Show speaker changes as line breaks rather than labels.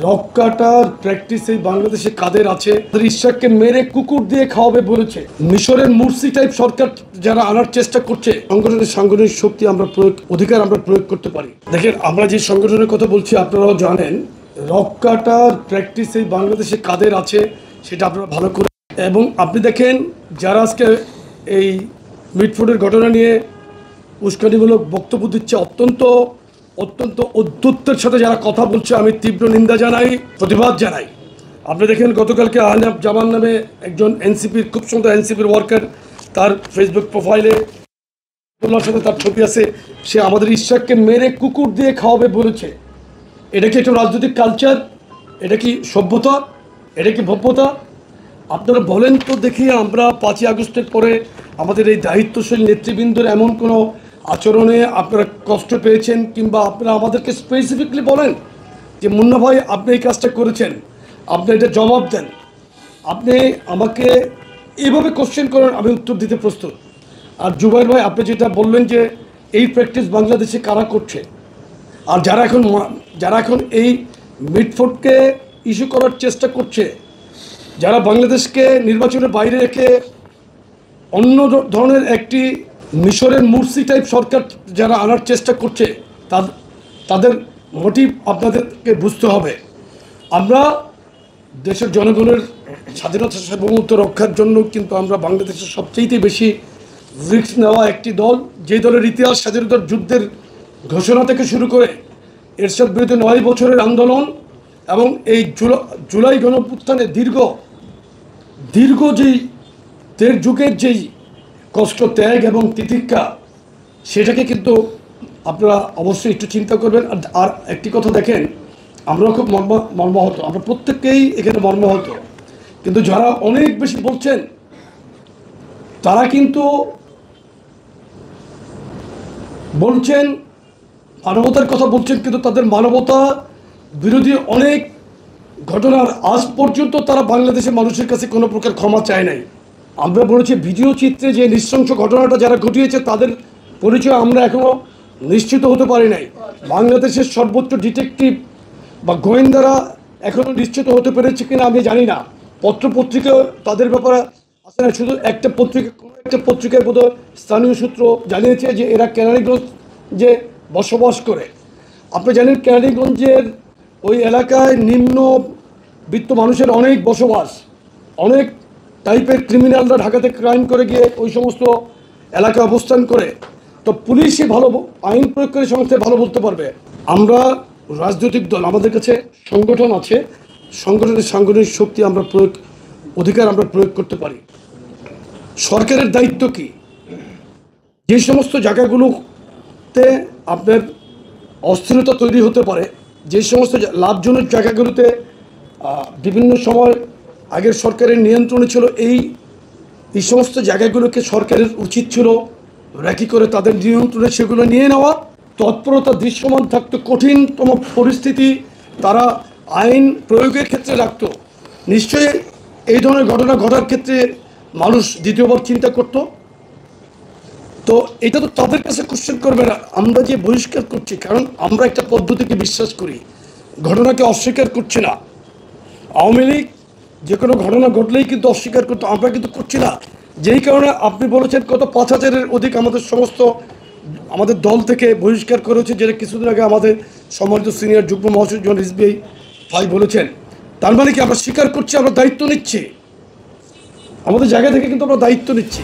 Rock কাটার practice এই বাংলাদেশে কাদের আছে? ইশাককে মেরে কুকুর দিয়ে খাওয়াবে বলেছে। মিশরের মুরসি টাইপ সরকার যারা আনার চেষ্টা করছে, সংগঠনের সাংগঠনিক শক্তি আমরা অধিকার আমরা প্রয়োগ করতে পারি। দেখেন, আমরা যে সংগঠনের কথা বলছি আপনারাও জানেন, রক কাটার প্র্যাকটিস এই বাংলাদেশে কাদের আছে সেটা আপনারা ভালো করে। এবং আপনি দেখেন, যারা আজকে এই মিটফোর্ডের ঘটনা নিয়ে উস্কানিমূলক বক্তব্য দিচ্ছে, অত্যন্ত অদ্ভুতের সাথে যারা কথা বলছে, আমি তীব্র নিন্দা জানাই, প্রতিবাদ জানাই। আপনি দেখেন, গতকালকে আহনাফ জামান নামে একজন এনসিপির, খুব সুন্দর এনসিপির ওয়ার্কার, তার ফেসবুক প্রোফাইলে তোলার সাথে তার ছবি আছে, সে আমাদের ইশাককে মেরে কুকুর দিয়ে খাওয়াবে বলেছে। এটা কি একটা রাজনৈতিক কালচার? এটা কি সভ্যতা? এটা কি ভব্যতা? আপনারা বলেন তো দেখি, আমরা 5ই আগস্টের পরে আমাদের এই দায়িত্বশীল নেতৃবৃন্দের এমন কোনো আচরণে আপনারা কষ্ট পেয়েছেন, কিংবা আপনারা আমাদেরকে স্পেসিফিকলি বলেন যে মুন্না ভাই আপনি এই কাজটা করেছেন, আপনি এটা জবাব দেন। আপনি আমাকে এইভাবে কোশ্চেন করেন, আমি উত্তর দিতে প্রস্তুত। আর জুবাইর ভাই, আপনি যেটা বললেন যে এই প্র্যাকটিস বাংলাদেশে কারা করছে, আর যারা এখন এই মিটফোর্ডকে ইস্যু করার চেষ্টা করছে, যারা বাংলাদেশকে নির্বাচনের বাইরে রেখে অন্য ধরনের একটি মিশরের মুরসি টাইপ সরকার যারা আনার চেষ্টা করছে, তাদের মোটিভ আপনাদেরকে বুঝতে হবে। আমরা দেশের জনগণের স্বাধীনতা সার্বভৌমত্ব রক্ষার জন্য কিন্তু আমরা বাংলাদেশের সবচেয়ে বেশি রিস্ক নেওয়া একটি দল, যে দলের ইতিহাস স্বাধীনতার যুদ্ধের ঘোষণা থেকে শুরু করে এরশাদ বিরুদ্ধে 9 বছরের আন্দোলন এবং এই জুলাই গণঅভ্যুত্থানে দীর্ঘ যেই 1.5 যুগের যেই কষ্ট, ত্যাগ এবং তিতিক্ষা, সেটাকে কিন্তু আপনারা অবশ্যই একটু চিন্তা করবেন। আর একটি কথা দেখেন, আমরা খুব মর্মাহত, আমরা প্রত্যেককেই এখানে মর্মাহত, কিন্তু যারা অনেক বেশি বলছেন তারা কিন্তু বলছেন মানবতার কথা বলছেন, কিন্তু তাদের মানবতা বিরোধী অনেক ঘটনার আজ পর্যন্ত তারা বাংলাদেশের মানুষের কাছে কোনো প্রকার ক্ষমা চায় নাই। আমরা বলেছি, ভিডিও চিত্রে যে নৃশংস ঘটনাটা যারা ঘটিয়েছে তাদের পরিচয় আমরা এখনও নিশ্চিত হতে পারি নাই। বাংলাদেশের সর্বোচ্চ ডিটেকটিভ বা গোয়েন্দারা এখনও নিশ্চিত হতে পেরেছে কিনা আমি জানি না। পত্রপত্রিকা তাদের ব্যাপারে আসে না, শুধু কোনো একটা পত্রিকায় বোধহয় স্থানীয় সূত্র জানিয়েছে যে এরা কেরানীগঞ্জে বসবাস করে। আপনি জানেন, কেরানীগঞ্জের ওই এলাকায় নিম্নবিত্ত মানুষের অনেক বসবাস, অনেক টাইপের ক্রিমিনালরা ঢাকাতে ক্রাইম করে গিয়ে ওই সমস্ত এলাকায় অবস্থান করে। তো পুলিশই ভালো আইন প্রয়োগ করে সংস্থায় ভালো বলতে পারবে। আমরা রাজনৈতিক দল, আমাদের কাছে সংগঠন আছে, সংগঠনের সাংগঠনিক শক্তি আমরা অধিকার আমরা প্রয়োগ করতে পারি। সরকারের দায়িত্ব কি? যে সমস্ত জায়গাগুলোতে আপনার অস্থিরতা তৈরি হতে পারে, যে সমস্ত লাভজনক জায়গাগুলোতে বিভিন্ন সময় আগের সরকারের নিয়ন্ত্রণে ছিল, এই সমস্ত জায়গাগুলোকে সরকারের উচিত ছিল র্যাকি করে তাদের নিয়ন্ত্রণে সেগুলো নিয়ে নেওয়া। তৎপরতা দৃশ্যমান থাকতো, কঠিনতম পরিস্থিতি তারা আইন প্রয়োগের ক্ষেত্রে রাখতো। নিশ্চয়ই এই ধরনের ঘটনা ঘটার ক্ষেত্রে মানুষ দ্বিতীয়বার চিন্তা করত। তো এটা তো তাদের কাছে কোশ্চেন করবে না। আমরা যে বহিষ্কার করছি, কারণ আমরা একটা পদ্ধতিকে বিশ্বাস করি, ঘটনাকে অস্বীকার করছি না। আওয়ামী লীগ যে কোনো ঘটনা ঘটলেই কিন্তু অস্বীকার করতো, আমরা কিন্তু করছি না। যেই কারণে আপনি বলেছেন কত 5,000-এর অধিক আমাদের দল থেকে বহিষ্কার করেছে, যেটা কিছুদিন আগে আমাদের সম্মানিত সিনিয়র যুগ্ম মহাসচিব জন রিজভী ভাই বলেছেন। তার মানে কি আমরা স্বীকার করছি, আমরা দায়িত্ব নিচ্ছি, আমাদের জায়গা থেকে কিন্তু আমরা দায়িত্ব নিচ্ছি।